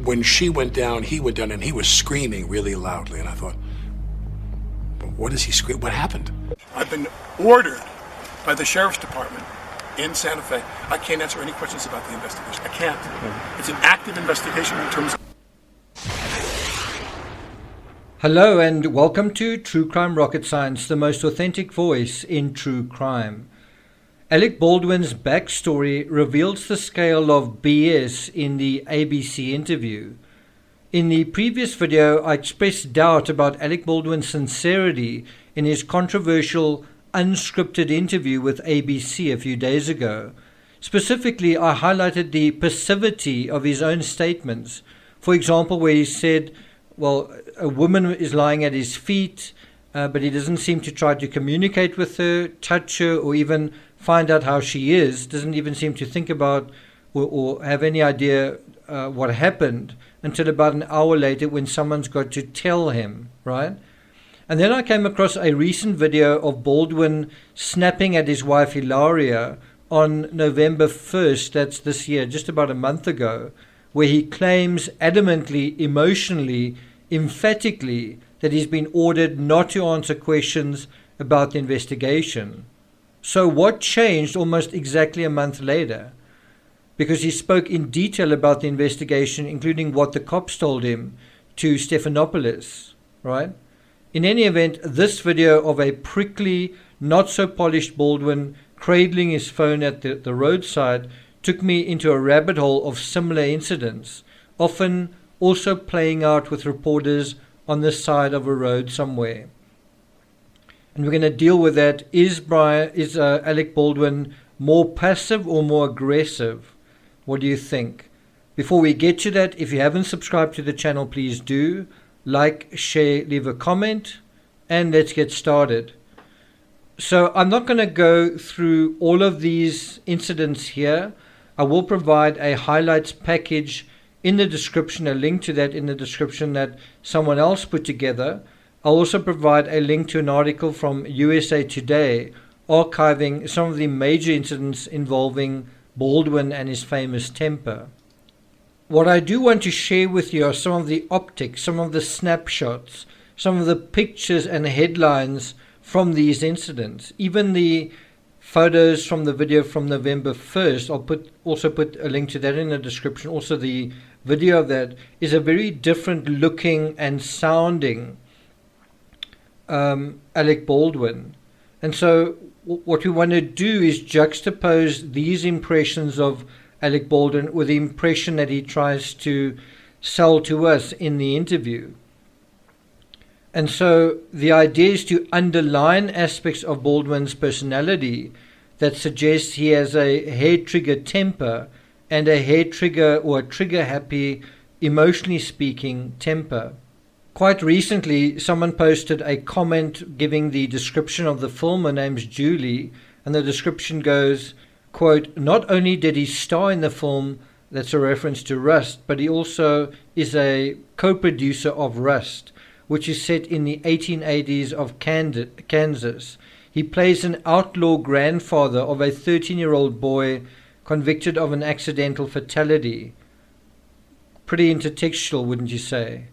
when she went down, he went down, and he was screaming really loudly. And I thought, what is he screaming? What happened? I've been ordered by the Sheriff's Department in Santa Fe. I can't answer any questions about the investigation. I can't. It's an active investigation in terms of... Hello and welcome to True Crime Rocket Science, the most authentic voice in true crime. Alec Baldwin's backstory reveals the scale of BS in the ABC interview. In the previous video, I expressed doubt about Alec Baldwin's sincerity in his controversial unscripted interview with ABC a few days ago. Specifically, I highlighted the passivity of his own statements. For example, where he said, well, a woman is lying at his feet, but he doesn't seem to try to communicate with her, touch her, or even find out how she is. Doesn't even seem to think about or have any idea what happened until about an hour later when someone's got to tell him, right? And then I came across a recent video of Baldwin snapping at his wife Hilaria on November 1st, that's this year, just about a month ago, where he claims adamantly, emotionally, emphatically that he's been ordered not to answer questions about the investigation. So what changed almost exactly a month later? Because he spoke in detail about the investigation, including what the cops told him to Stephanopoulos, right? In any event, this video of a prickly, not so polished Baldwin cradling his phone at the roadside took me into a rabbit hole of similar incidents, often also playing out with reporters on the side of a road somewhere. And we're going to deal with that. Is Alec Baldwin more passive or more aggressive? What do you think? Before we get to that, if you haven't subscribed to the channel, please do. Like, share, leave a comment, and let's get started. So I'm not going to go through all of these incidents here. I will provide a highlights package in the description, a link to that in the description that someone else put together. I'll also provide a link to an article from USA Today archiving some of the major incidents involving Baldwin and his famous temper. What I do want to share with you are some of the optics, some of the snapshots, some of the pictures and headlines from these incidents. Even the photos from the video from November 1st, I'll also put a link to that in the description. Also, the video of that is a very different looking and sounding Alec Baldwin. And so what we want to do is juxtapose these impressions of Alec Baldwin with the impression that he tries to sell to us in the interview. And so the idea is to underline aspects of Baldwin's personality that suggests he has a hair-trigger temper and a hair-trigger or a trigger-happy, emotionally speaking, temper. Quite recently, someone posted a comment giving the description of the film. Her name's Julie, and the description goes, quote, "Not only did he star in the film," that's a reference to Rust, "but he also is a co-producer of Rust, which is set in the 1880s of Kansas. He plays an outlaw grandfather of a 13-year-old boy convicted of an accidental fatality." Pretty intertextual, wouldn't you say?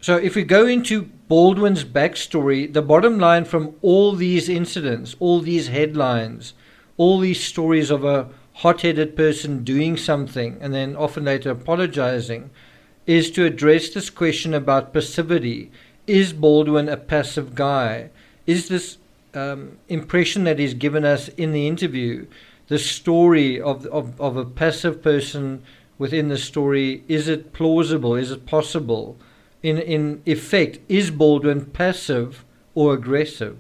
So if we go into Baldwin's backstory, the bottom line from all these incidents, all these headlines, all these stories of a hot-headed person doing something and then often later apologizing, is to address this question about passivity. Is Baldwin a passive guy? Is this impression that he's given us in the interview, the story of a passive person within the story, is it plausible? Is it possible? In effect, is Baldwin passive or aggressive?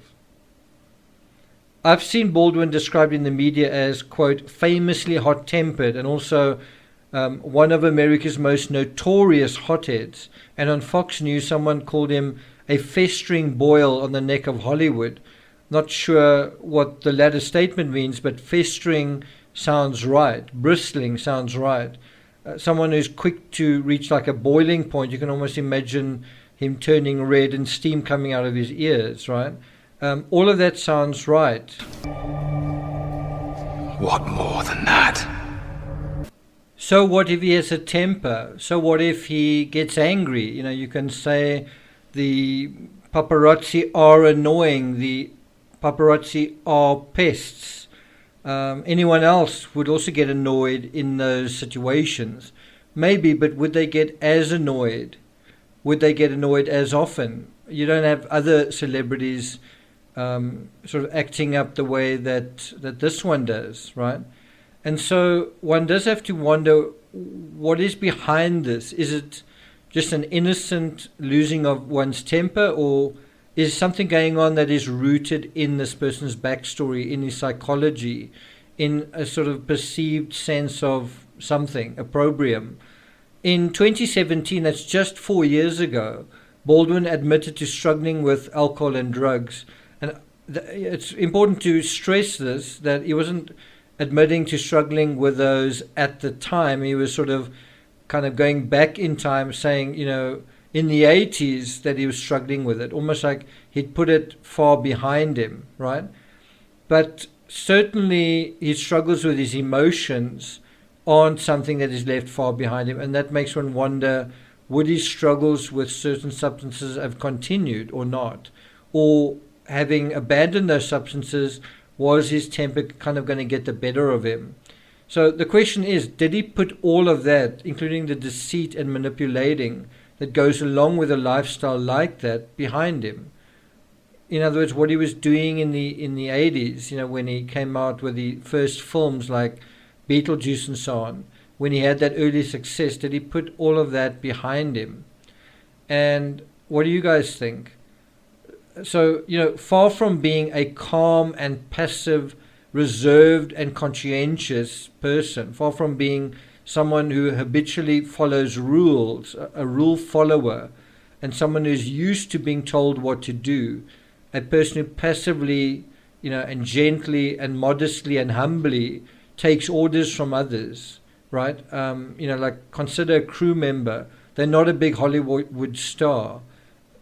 I've seen Baldwin described in the media as, quote, famously hot-tempered and also one of America's most notorious hotheads. And on Fox News, someone called him a festering boil on the neck of Hollywood. Not sure what the latter statement means, but festering sounds right. Bristling sounds right. Someone who's quick to reach like a boiling point. You can almost imagine him turning red and steam coming out of his ears, right? All of that sounds right. What more than that? So what if he has a temper? So what if he gets angry? You can say the paparazzi are annoying, the paparazzi are pests. Anyone else would also get annoyed in those situations. Maybe, but would they get as annoyed? Would they get annoyed as often? You don't have other celebrities sort of acting up the way that this one does, right? And so one does have to wonder, what is behind this? Is it just an innocent losing of one's temper, or is something going on that is rooted in this person's backstory, in his psychology, in a sort of perceived sense of something, opprobrium? In 2017, that's just 4 years ago, Baldwin admitted to struggling with alcohol and drugs. And it's important to stress this, that he wasn't admitting to struggling with those at the time. He was sort of kind of going back in time, saying, in the 80s that he was struggling with it, almost like he'd put it far behind him, right? But certainly his struggles with his emotions aren't something that is left far behind him, and that makes one wonder, would his struggles with certain substances have continued or not? Or having abandoned those substances, was his temper kind of going to get the better of him? So the question is, did he put all of that, including the deceit and manipulating that goes along with a lifestyle like that, behind him? In other words, what he was doing in the 80s, when he came out with the first films like Beetlejuice and so on, when he had that early success, did he put all of that behind him? And what do you guys think? So, far from being a calm and passive, reserved and conscientious person, far from being someone who habitually follows rules, a rule follower, and someone who's used to being told what to do, a person who passively, and gently and modestly and humbly takes orders from others, right? Like, consider a crew member. They're not a big Hollywood star.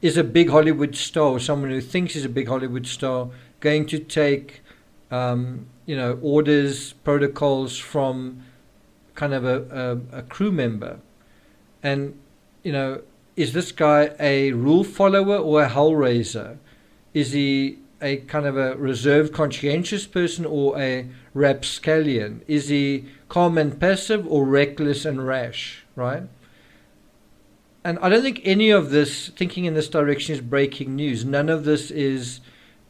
Is a big Hollywood star, or someone who thinks is a big Hollywood star, going to take, orders, protocols from kind of a crew member? And, is this guy a rule follower or a hellraiser? Is he a kind of a reserved, conscientious person, or a rapscallion? Is he calm and passive, or reckless and rash, right? And I don't think any of this, thinking in this direction, is breaking news. None of this is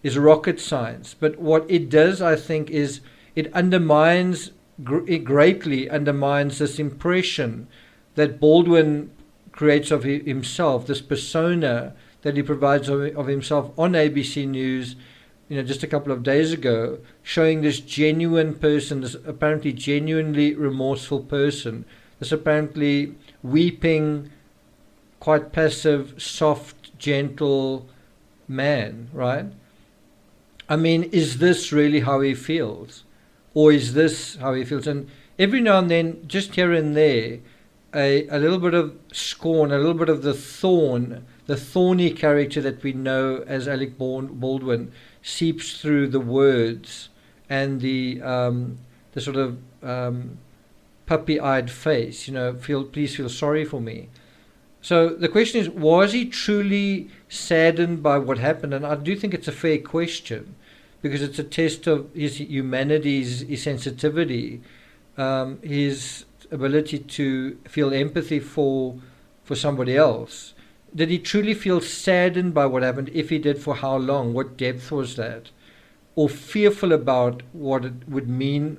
rocket science. But what it does, I think, is it greatly undermines this impression that Baldwin creates of himself, this persona that he provides of himself on ABC News, just a couple of days ago, showing this genuine person, this apparently genuinely remorseful person, this apparently weeping, quite passive, soft, gentle man, right? I mean, is this really how he feels? Or is this how he feels? And every now and then, just here and there, a little bit of scorn, a little bit of the thorny character that we know as Alec Baldwin seeps through the words and the sort of puppy-eyed face, please feel sorry for me. So the question is, was he truly saddened by what happened? And I do think it's a fair question, because it's a test of his humanity, his sensitivity, his ability to feel empathy for somebody else. Did he truly feel saddened by what happened? If he did, for how long? What depth was that? Or fearful about what it would mean?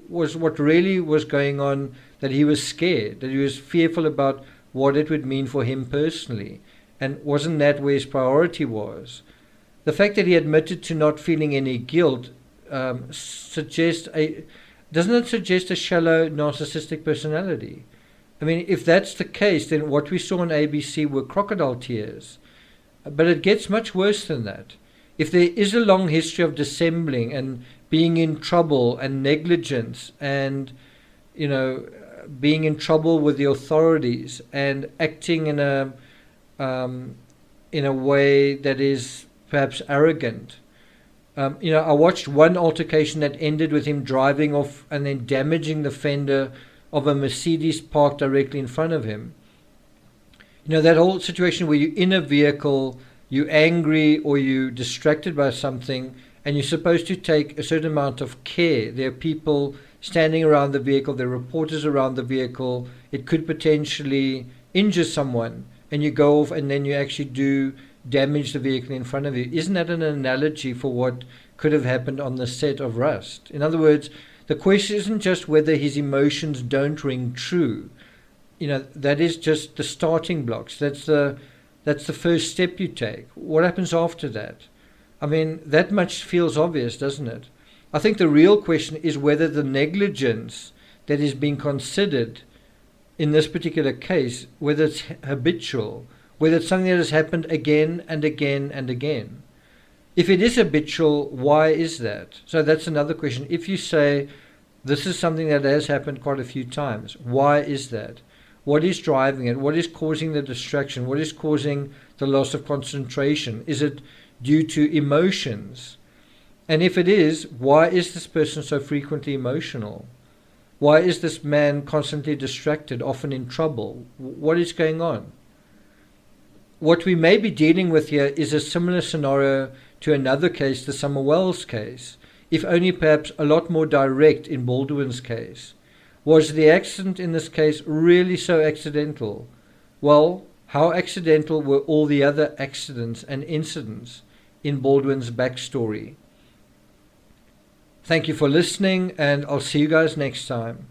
Was what really was going on that he was scared, that he was fearful about what it would mean for him personally? And wasn't that where his priority was? The fact that he admitted to not feeling any guilt doesn't it suggest a shallow, narcissistic personality? I mean, if that's the case, then what we saw on ABC were crocodile tears. But it gets much worse than that. If there is a long history of dissembling and being in trouble and negligence and, being in trouble with the authorities and acting in a way that is perhaps arrogant. I watched one altercation that ended with him driving off and then damaging the fender of a Mercedes parked directly in front of him. That whole situation where you're in a vehicle, you're angry or you're distracted by something, and you're supposed to take a certain amount of care. There are people standing around the vehicle, there are reporters around the vehicle. It could potentially injure someone, and you go off and then you actually do damage the vehicle in front of you. Isn't that an analogy for what could have happened on the set of Rust? In other words, the question isn't just whether his emotions don't ring true. That is just the starting blocks. That's the first step you take. What happens after that? I mean, that much feels obvious, doesn't it? I think the real question is whether the negligence that is being considered in this particular case, whether it's habitual, whether it's something that has happened again and again and again. If it is habitual, why is that? So that's another question. If you say this is something that has happened quite a few times, why is that? What is driving it? What is causing the distraction? What is causing the loss of concentration? Is it due to emotions? And if it is, why is this person so frequently emotional? Why is this man constantly distracted, often in trouble? What is going on? What we may be dealing with here is a similar scenario to another case, the Summer Wells case, if only perhaps a lot more direct in Baldwin's case. Was the accident in this case really so accidental? Well, how accidental were all the other accidents and incidents in Baldwin's backstory? Thank you for listening, and I'll see you guys next time.